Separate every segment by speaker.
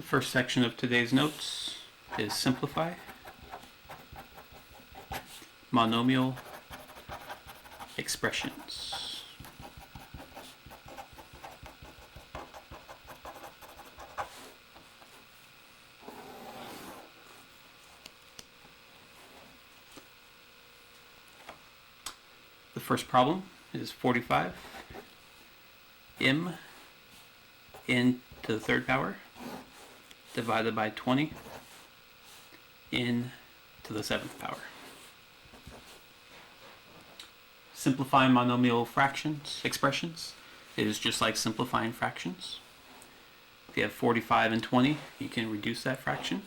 Speaker 1: first section of today's notes is simplify, monomial expressions. The first problem is 45 m n to the third power divided by 20 n to the seventh power. Simplifying monomial expressions is just like simplifying fractions. If you have 45 and 20, you can reduce that fraction.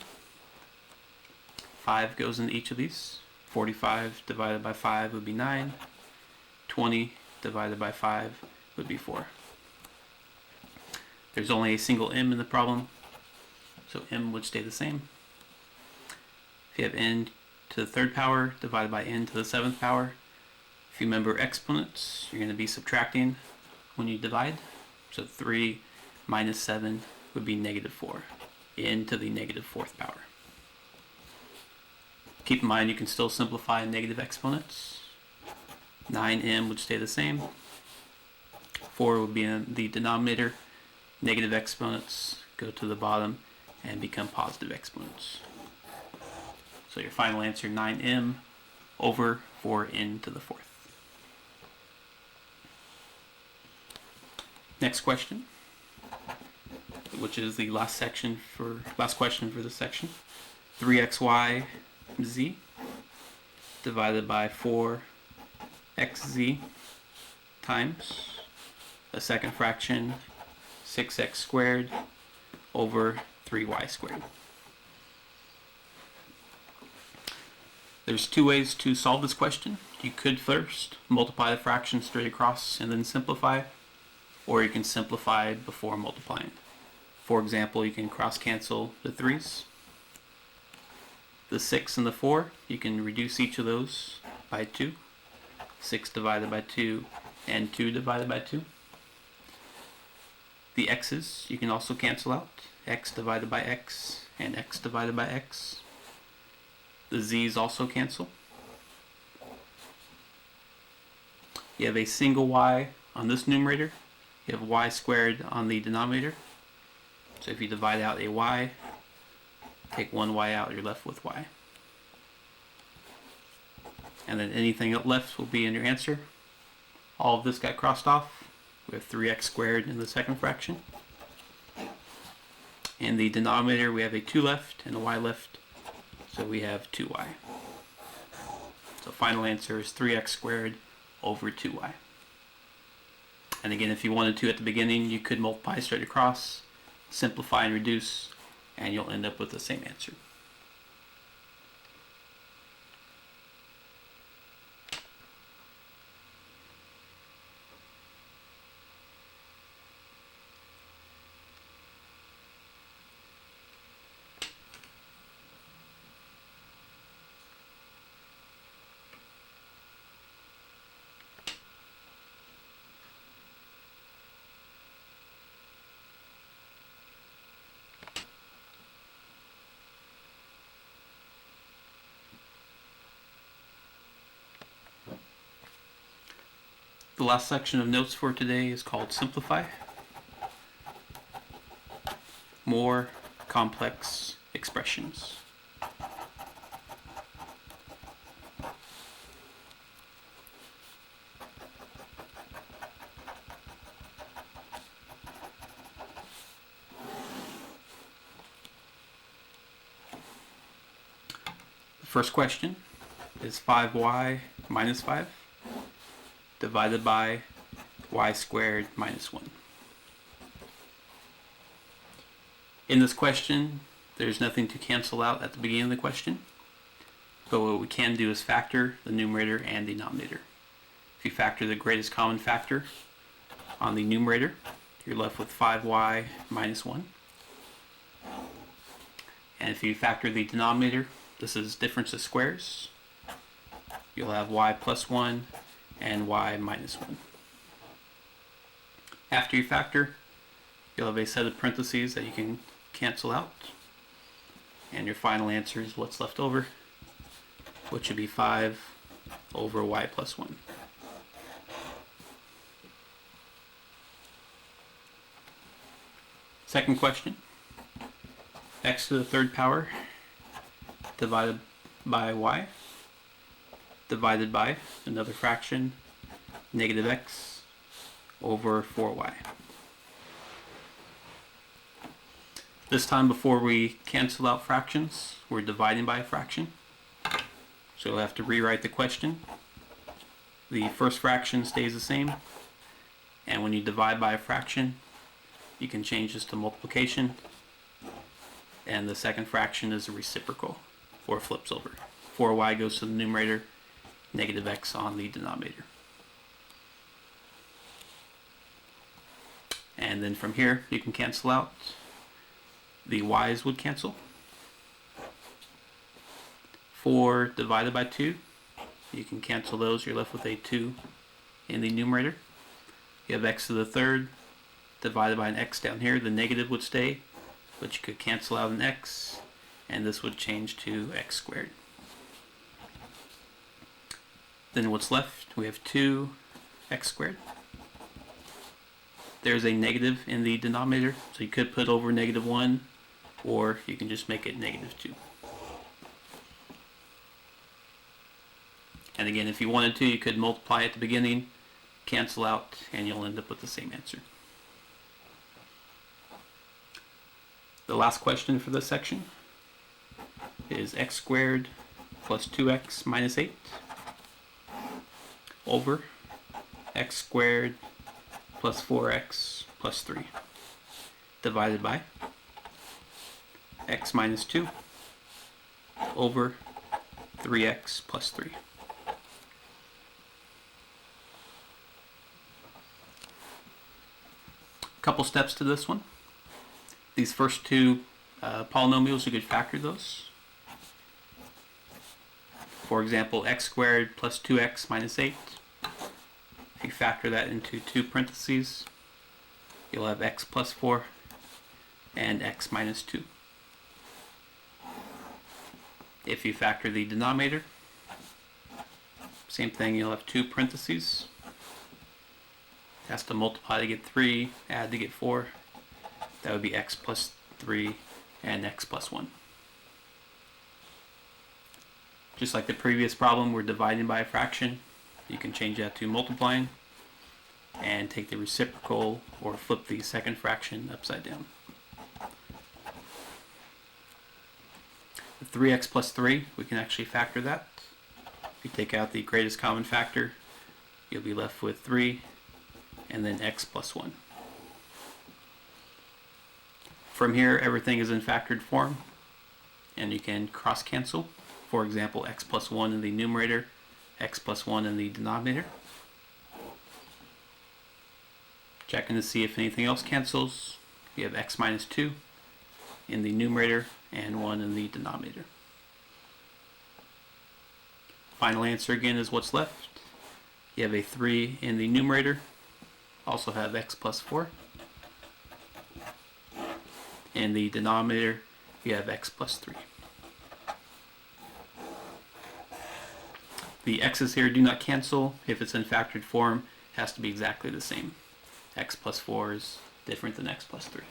Speaker 1: 5 goes into each of these. 45 divided by 5 would be 9. 20 divided by 5 would be 4. There's only a single m in the problem, so m would stay the same. If you have n to the third power divided by n to the seventh power, if you remember exponents, you're going to be subtracting when you divide. So 3 minus 7 would be negative 4, n to the negative fourth power. Keep in mind you can still simplify negative exponents. 9m would stay the same. 4 would be in the denominator. Negative exponents go to the bottom and become positive exponents. So your final answer, 9m over 4n to the fourth. Next question, which is the last question for this section. 3xy z divided by 4xz times a second fraction 6x squared over 3y squared. There's two ways to solve this question. You could first multiply the fraction straight across and then simplify, or you can simplify before multiplying. For example, you can cross cancel the 3's. The 6 and the 4, you can reduce each of those by 2. 6 divided by 2 and 2 divided by 2. The x's you can also cancel out. X divided by x and x divided by x. The z's also cancel. You have a single y on this numerator. You have y squared on the denominator. So if you divide out a y, take one y out, you're left with y. And then anything left will be in your answer. All of this got crossed off. We have 3x squared in the second fraction. In the denominator we have a 2 left and a y left, so we have 2y. So final answer is 3x squared over 2y. And again, if you wanted to at the beginning, you could multiply straight across, simplify and reduce, and you'll end up with the same answer. The last section of notes for today is called Simplify. More complex expressions. The first question is 5y minus 5 divided by y squared minus 1. In this question, there's nothing to cancel out at the beginning of the question, but what we can do is factor the numerator and denominator. If you factor the greatest common factor on the numerator, you're left with 5y minus 1. And if you factor the denominator, this is difference of squares, you'll have y plus 1 and y minus 1. After you factor, you'll have a set of parentheses that you can cancel out. And your final answer is what's left over, which would be 5 over y plus 1. Second question, x to the third power divided by y divided by another fraction, negative x over 4y. This time, before we cancel out fractions, we're dividing by a fraction. So we'll have to rewrite the question. The first fraction stays the same, and when you divide by a fraction, you can change this to multiplication, and the second fraction is a reciprocal, or flips over. 4y goes to the numerator, negative x on the denominator. And then from here, you can cancel out. The y's would cancel. 4 divided by 2, you can cancel those. You're left with a 2 in the numerator. You have x to the third divided by an x down here. The negative would stay, but you could cancel out an x, and this would change to x squared. Then what's left? We have 2x squared. There's a negative in the denominator, so you could put over negative 1, or you can just make it negative 2. And again, if you wanted to, you could multiply at the beginning, cancel out, and you'll end up with the same answer. The last question for this section is x squared plus 2x minus 8 over x squared plus 4x plus 3 divided by x minus 2 over 3x plus 3. Couple steps to this one. These first two polynomials, you could factor those. For example, x squared plus 2x minus 8. If you factor that into two parentheses, you'll have x plus 4 and x minus 2. If you factor the denominator, same thing, you'll have two parentheses. It has to multiply to get 3, add to get 4. That would be x plus 3 and x plus 1. Just like the previous problem, we're dividing by a fraction. You can change that to multiplying and take the reciprocal or flip the second fraction upside down. The 3x plus 3, we can actually factor that. If you take out the greatest common factor, you'll be left with 3 and then x plus 1. From here, everything is in factored form, and you can cross cancel. For example, x plus 1 in the numerator, x plus 1 in the denominator. Checking to see if anything else cancels. You have x minus 2 in the numerator and 1 in the denominator. Final answer again is what's left. You have a 3 in the numerator. Also have x plus 4. In the denominator, you have x plus 3. The x's here do not cancel. If it's in factored form, it has to be exactly the same. X plus 4 is different than x plus 3.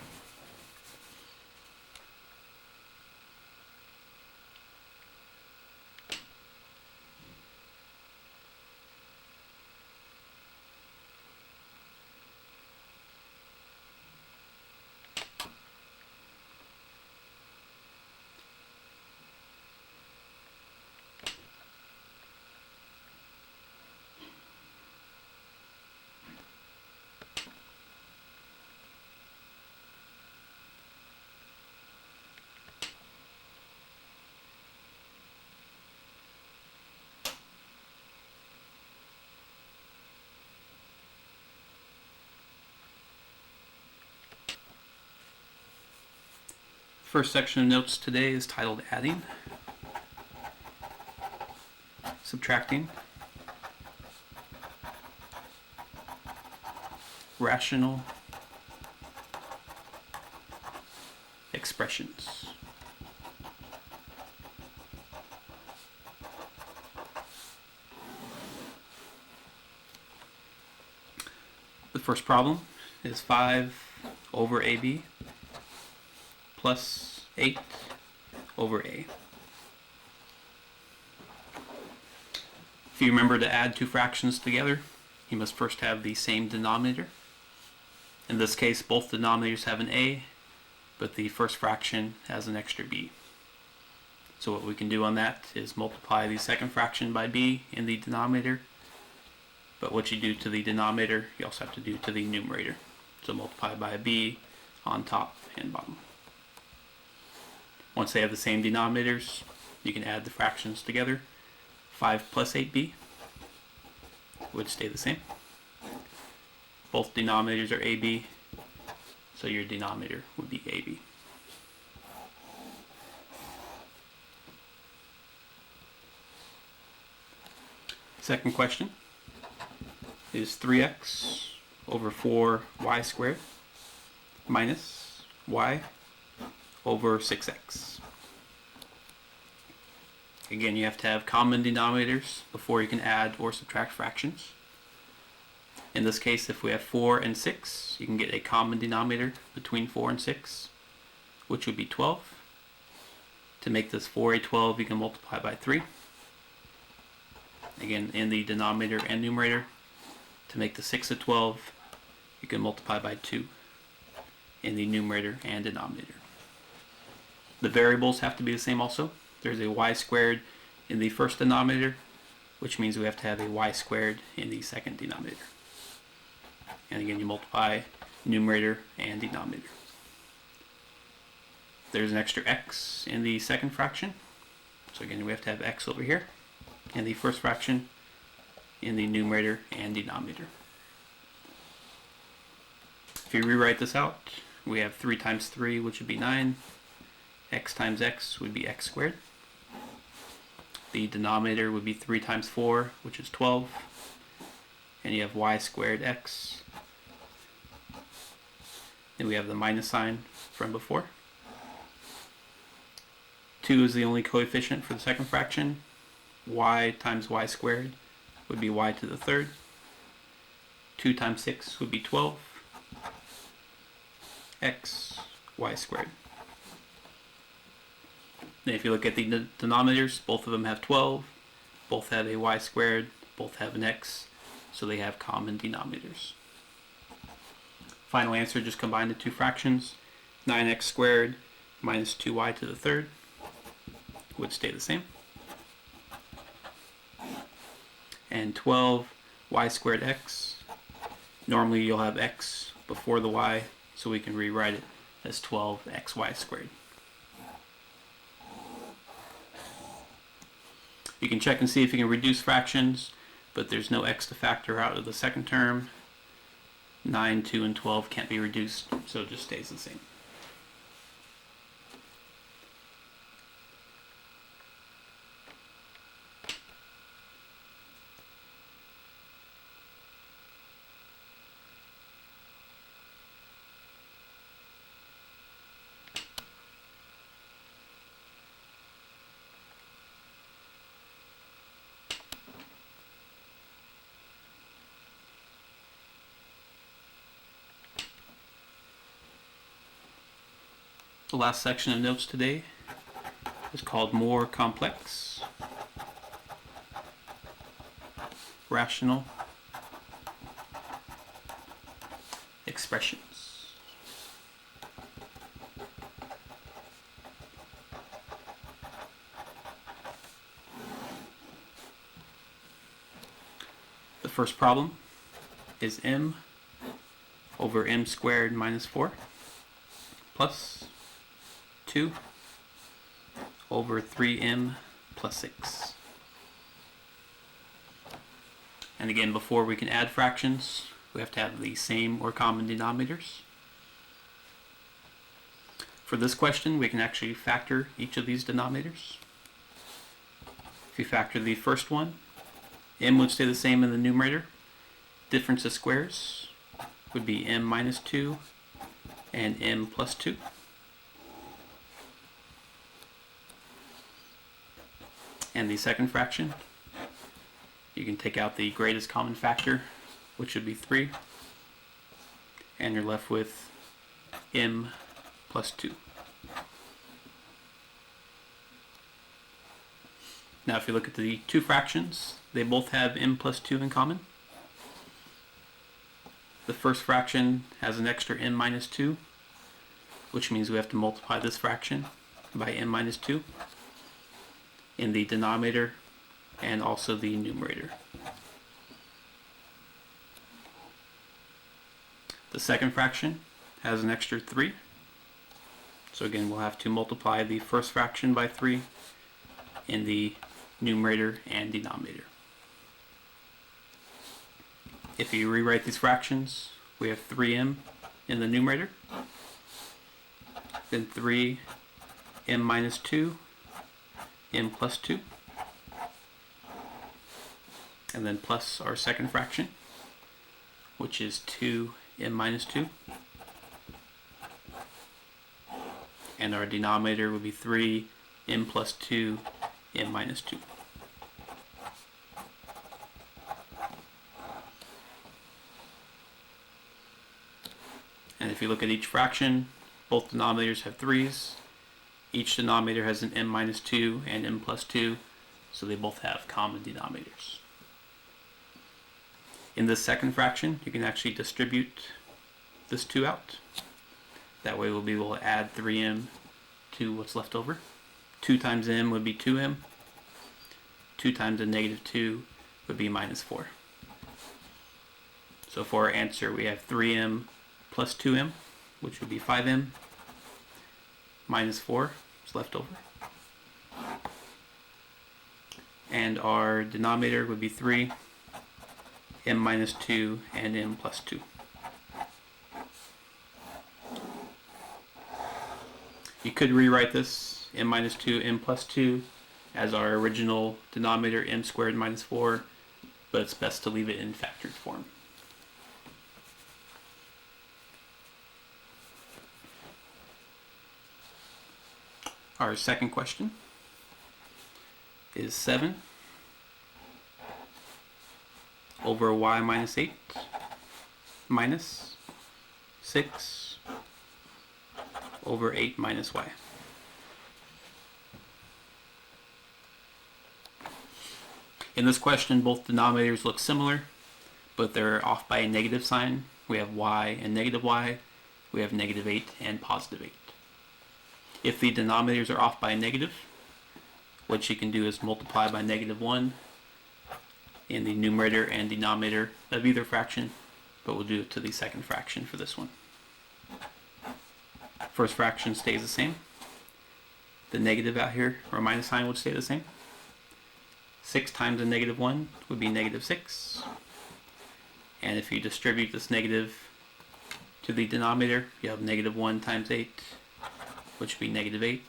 Speaker 1: First section of notes today is titled Adding, Subtracting, Rational, expressions. The first problem is 5 over AB plus 8 over A. If you remember to add two fractions together, you must first have the same denominator. In this case, both denominators have an A, but the first fraction has an extra B. So what we can do on that is multiply the second fraction by B in the denominator, but what you do to the denominator, you also have to do to the numerator. So multiply by a B on top and bottom. Once they have the same denominators, you can add the fractions together. 5 plus 8b would stay the same. Both denominators are ab, so your denominator would be ab. Second question is 3x over 4y squared minus y over 6x. Again, you have to have common denominators before you can add or subtract fractions. In this case, if we have 4 and 6, you can get a common denominator between 4 and 6, which would be 12. To make this 4 a 12, you can multiply by 3. Again, in the denominator and numerator. To make the 6 a 12, you can multiply by 2 in the numerator and denominator. The variables have to be the same also. There's a y squared in the first denominator, which means we have to have a y squared in the second denominator. And again, you multiply numerator and denominator. There's an extra x in the second fraction. So again, we have to have x over here. And the first fraction in the numerator and denominator. If you rewrite this out, we have 3 times 3, which would be 9. X times x would be x squared. The denominator would be 3 times 4, which is 12. And you have y squared x. Then we have the minus sign from before. 2 is the only coefficient for the second fraction. Y times y squared would be y to the third. 2 times 6 would be 12. X, y squared. Then if you look at the denominators, both of them have 12, both have a y squared, both have an x, so they have common denominators. Final answer, just combine the two fractions. 9x squared minus 2y to the third would stay the same. And 12 y squared x. Normally you'll have x before the y, so we can rewrite it as 12xy squared. You can check and see if you can reduce fractions, but there's no x to factor out of the second term. 9, 2, and 12 can't be reduced, so it just stays the same. The last section of notes today is called More Complex Rational Expressions. The first problem is m over m squared minus 4 plus 2 over 3m plus 6. And again, before we can add fractions, we have to have the same or common denominators. For this question, we can actually factor each of these denominators. If you factor the first one, m would stay the same in the numerator. Difference of squares would be m minus 2 and m plus 2. and the second fraction, you can take out the greatest common factor, which would be 3, and you're left with m plus 2. Now if you look at the two fractions, they both have m plus 2 in common. The first fraction has an extra m minus 2, which means we have to multiply this fraction by m minus 2 in the denominator and also the numerator. The second fraction has an extra 3, so again we'll have to multiply the first fraction by 3 in the numerator and denominator. If you rewrite these fractions, we have 3m in the numerator, then 3m minus 2, m plus 2, and then plus our second fraction, which is 2m minus 2, and our denominator would be 3m plus 2, m minus 2. And if you look at each fraction, both denominators have 3's. Each denominator has an m minus 2 and m plus 2, so they both have common denominators. In this second fraction, you can actually distribute this 2 out. That way we'll be able to add 3m to what's left over. 2 times m would be 2m. 2 times a negative 2 would be minus 4. So for our answer, we have 3m plus 2m, which would be 5m, minus 4 is left over. And our denominator would be 3, m minus 2, and m plus 2. You could rewrite this m minus 2, m plus 2 as our original denominator m squared minus 4, but it's best to leave it in factored form. Our second question is 7 over y minus 8 minus 6 over 8 minus y. In this question, both denominators look similar, but they're off by a negative sign. We have y and negative y. We have negative 8 and positive 8. If the denominators are off by a negative, what you can do is multiply by negative 1 in the numerator and denominator of either fraction, but we'll do it to the second fraction for this one. First fraction stays the same. The negative out here, or minus sign, would stay the same. 6 times a negative 1 would be negative 6. And if you distribute this negative to the denominator, you have negative 1 times 8, which would be negative 8.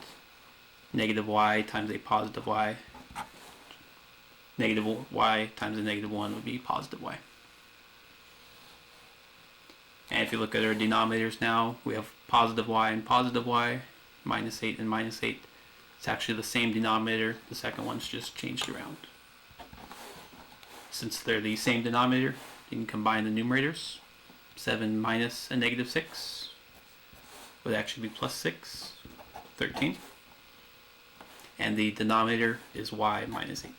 Speaker 1: Negative y times a positive y. Negative y times a negative 1 would be positive y. And if you look at our denominators now, we have positive y, minus 8 and minus 8. It's actually the same denominator. The second one's just changed around. Since they're the same denominator, you can combine the numerators. 7 minus a negative 6 would actually be plus 6, 13. And the denominator is y minus 8.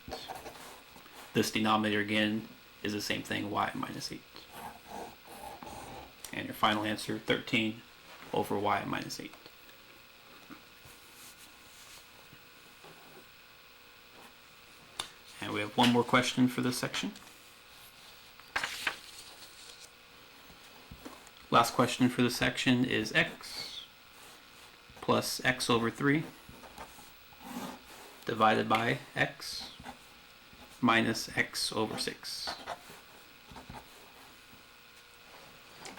Speaker 1: This denominator again is the same thing, y minus 8. And your final answer, 13 over y minus 8. And we have one more question for this section. Last question for this section is x plus x over 3 divided by x minus x over 6.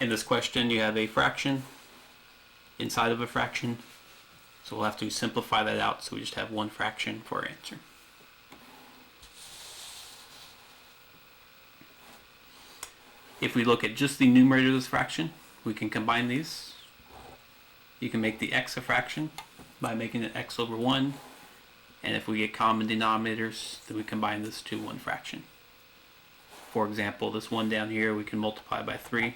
Speaker 1: In this question, you have a fraction inside of a fraction, so we'll have to simplify that out, so we just have one fraction for our answer. If we look at just the numerator of this fraction, we can combine these. You can make the x a fraction by making it x over 1, And if we get common denominators, then we combine this to one fraction. For example, this one down here we can multiply by 3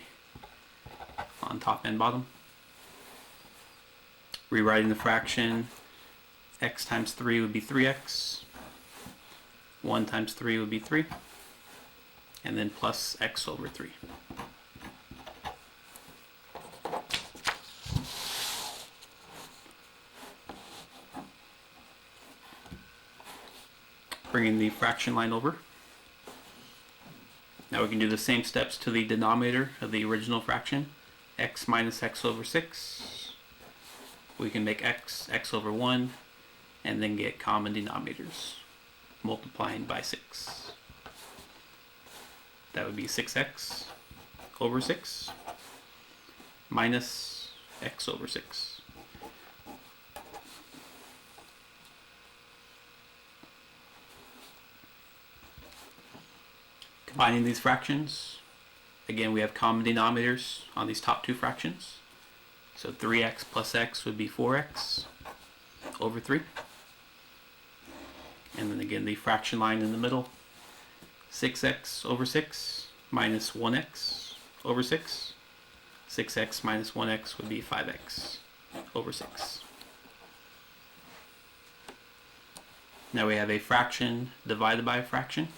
Speaker 1: on top and bottom. Rewriting the fraction, x times 3 would be 3x, 1 times 3 would be 3, and then plus x over 3. Bringing the fraction line over. Now we can do the same steps to the denominator of the original fraction, x minus x over 6. We can make x over 1, and then get common denominators, multiplying by 6. That would be 6x over 6 minus x over 6. Combining these fractions, again we have common denominators on these top two fractions. So 3x plus x would be 4x over 3. And then again the fraction line in the middle, 6x over 6 minus 1x over 6. 6x minus 1x would be 5x over 6. Now we have a fraction divided by a fraction.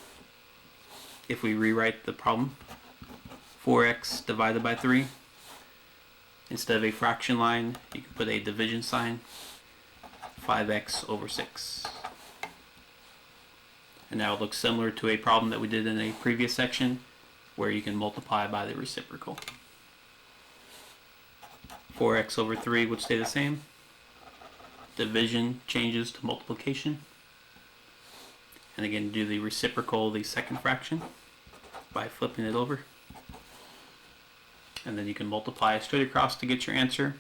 Speaker 1: If we rewrite the problem, 4x divided by 3, instead of a fraction line, you can put a division sign, 5x over 6. And now it looks similar to a problem that we did in a previous section, where you can multiply by the reciprocal. 4x over 3 would stay the same. Division changes to multiplication. And again, do the reciprocal of the second fraction by flipping it over. And then you can multiply straight across to get your answer.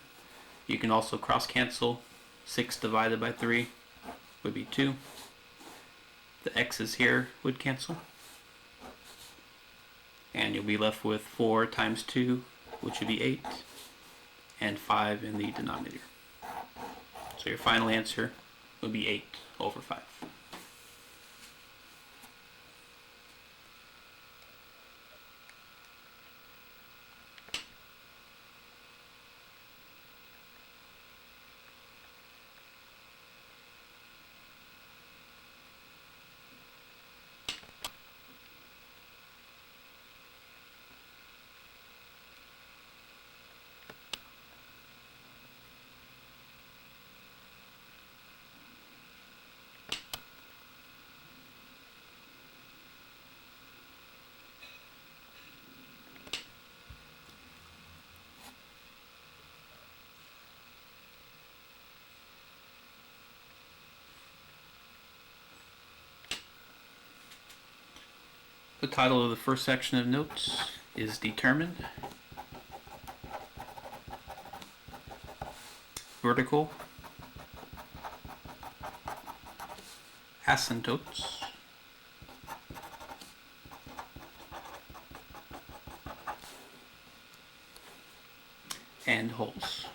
Speaker 1: You can also cross cancel. 6 divided by 3 would be 2. The x's here would cancel. And you'll be left with 4 times 2, which would be 8, and 5 in the denominator. So your final answer would be 8 over 5. The title of the first section of notes is Determine Vertical Asymptotes and Holes.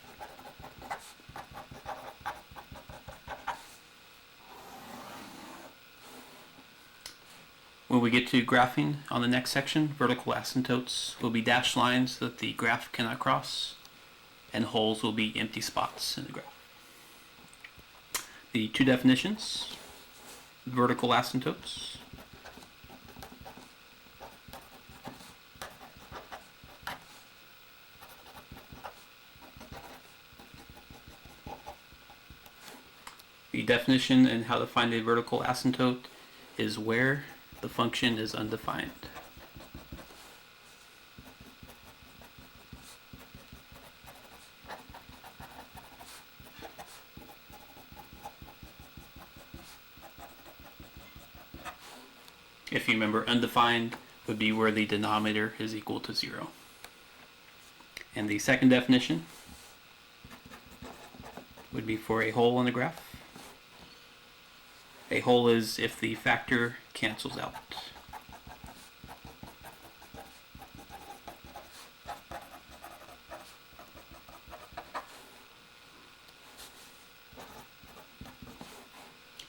Speaker 1: When we get to graphing on the next section, vertical asymptotes will be dashed lines that the graph cannot cross, and holes will be empty spots in the graph. The two definitions: vertical asymptotes the definition and how to find a vertical asymptote is where the function is undefined. If you remember, undefined would be where the denominator is equal to 0. And the second definition would be for a hole in the graph. A hole is if the factor cancels out.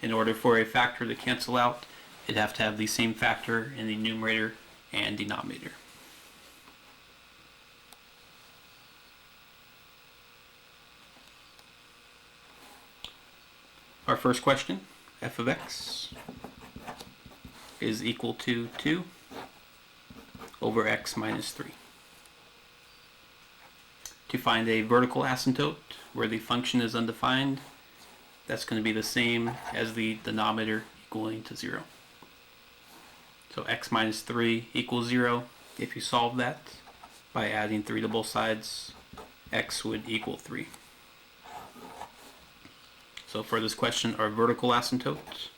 Speaker 1: In order for a factor to cancel out, it'd have to have the same factor in the numerator and denominator. Our first question, f of x is equal to 2 over x minus 3. To find a vertical asymptote where the function is undefined, that's going to be the same as the denominator equaling to 0. So x minus 3 equals 0. If you solve that by adding 3 to both sides, x would equal 3. So for this question, our vertical asymptote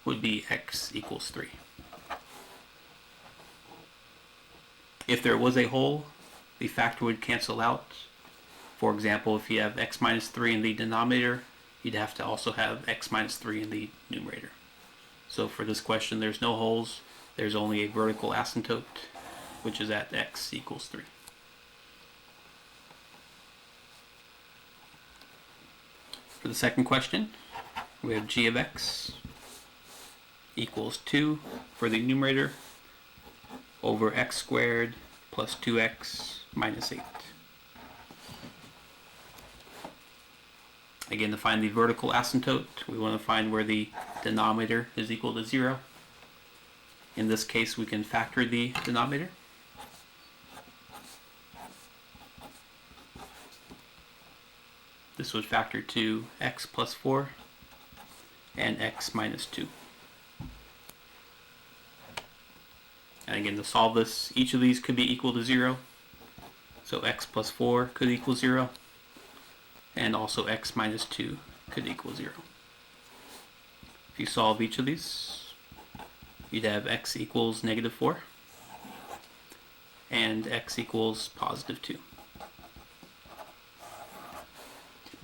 Speaker 1: would be x equals 3. If there was a hole, the factor would cancel out. For example, if you have x minus 3 in the denominator, you'd have to also have x minus 3 in the numerator. So for this question, there's no holes. There's only a vertical asymptote, which is at x equals 3. For the second question, we have g of x equals 2 for the numerator over x squared plus 2x minus 8. Again, to find the vertical asymptote, we want to find where the denominator is equal to 0. In this case, we can factor the denominator. This would factor to x plus 4 and x minus 2. And again, to solve this, each of these could be equal to 0. So x plus 4 could equal 0. And also x minus 2 could equal 0. If you solve each of these, you'd have x equals negative 4 and x equals positive 2.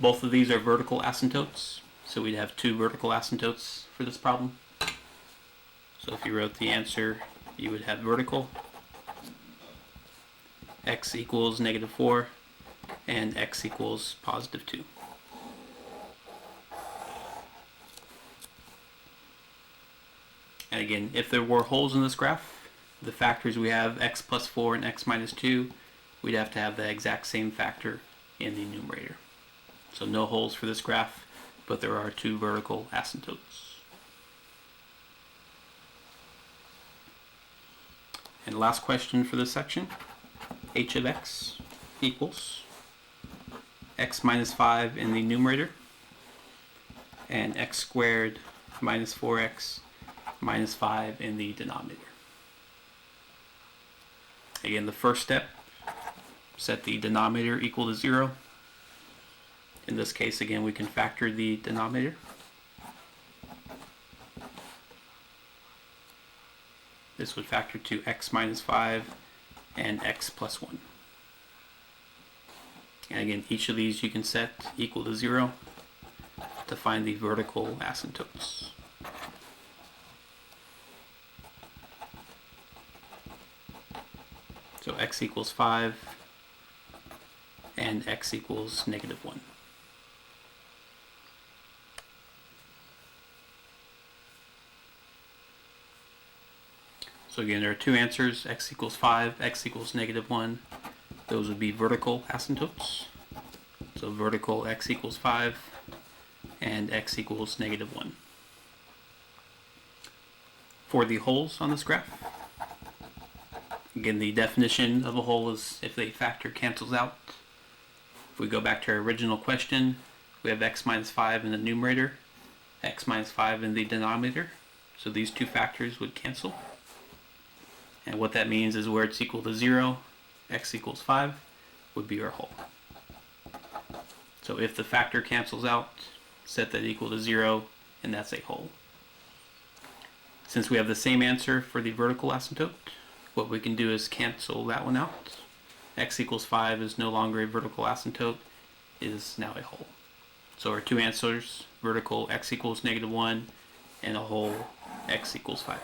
Speaker 1: Both of these are vertical asymptotes, so we'd have 2 vertical asymptotes for this problem. So if you wrote the answer, you would have vertical, x equals negative 4, and x equals positive 2. And again, if there were holes in this graph, the factors we have, x plus 4 and x minus 2, we'd have to have the exact same factor in the numerator. So no holes for this graph, but there are 2 vertical asymptotes. And last question for this section, h of x equals x minus 5 in the numerator and x squared minus 4x minus 5 in the denominator. Again, the first step, set the denominator equal to 0. In this case, again, we can factor the denominator. This would factor to x minus 5 and x plus 1. And again, each of these you can set equal to 0 to find the vertical asymptotes. So x equals 5 and x equals negative 1. So again, there are 2 answers, x equals 5, x equals negative 1. Those would be vertical asymptotes. So vertical x equals 5 and x equals negative 1. For the holes on this graph, again, the definition of a hole is if the factor cancels out. If we go back to our original question, we have x minus 5 in the numerator, x minus 5 in the denominator. So these 2 factors would cancel. And what that means is where it's equal to 0, x equals 5, would be our hole. So if the factor cancels out, set that equal to 0, and that's a hole. Since we have the same answer for the vertical asymptote, what we can do is cancel that one out. X equals 5 is no longer a vertical asymptote, it is now a hole. So our 2 answers, vertical x equals negative 1, and a hole x equals 5.